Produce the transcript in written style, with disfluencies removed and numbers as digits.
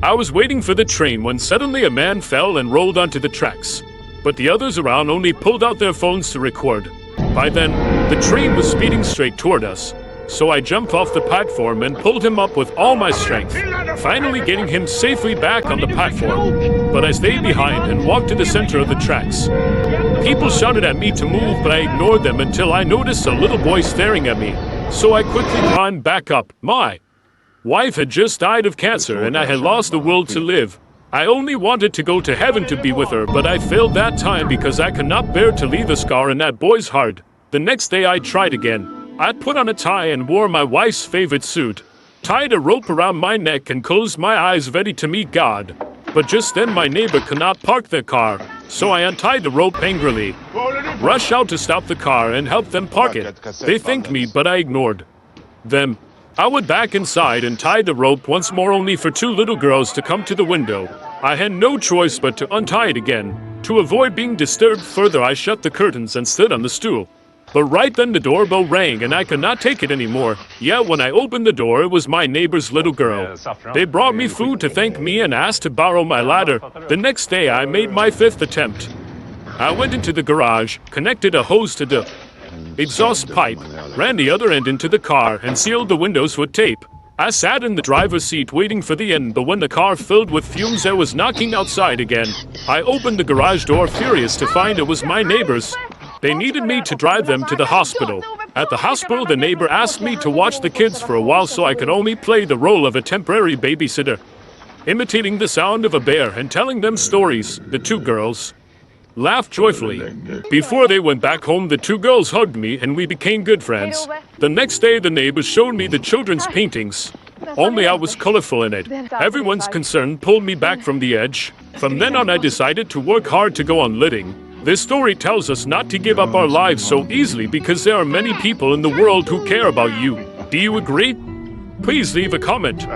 I was waiting for the train when suddenly a man fell and rolled onto the tracks. But the others around only pulled out their phones to record. By then, the train was speeding straight toward us. So I jumped off the platform and pulled him up with all my strength, finally getting him safely back on the platform. But I stayed behind and walked to the center of the tracks. People shouted at me to move, but I ignored them until I noticed a little boy staring at me. So I quickly climbed back up. My wife had just died of cancer and I had lost the will to live. I only wanted to go to heaven to be with her, but I failed that time because I could not bear to leave a scar in that boy's heart. The next day I tried again. I put on a tie and wore my wife's favorite suit, tied a rope around my neck and closed my eyes ready to meet God. But just then my neighbor could not park their car, so I untied the rope angrily, rushed out to stop the car and help them park it. They thanked me, but I ignored them. I went back inside and tied the rope once more, only for two little girls to come to the window. I had no choice but to untie it again. To avoid being disturbed further, I shut the curtains and stood on the stool. But right then the doorbell rang and I could not take it anymore. Yet when I opened the door, it was my neighbor's little girl. They brought me food to thank me and asked to borrow my ladder. The next day I made my 5th attempt. I went into the garage, connected a hose to the exhaust pipe, ran the other end into the car and sealed the windows with tape. I sat in the driver's seat waiting for the end, but when the car filled with fumes I was knocking outside again. I opened the garage door furious to find it was my neighbor's. They needed me to drive them to the hospital. At the hospital, the neighbor asked me to watch the kids for a while so I could only play the role of a temporary babysitter, imitating the sound of a bear and telling them stories. The two girls laughed joyfully. Before they went back home, the two girls hugged me and we became good friends. The next day, the neighbors showed me the children's paintings, only I was colorful in it. Everyone's concern pulled me back from the edge. From then on, I decided to work hard to go on living. This story tells us not to give up our lives so easily because there are many people in the world who care about you. Do you agree? Please leave a comment.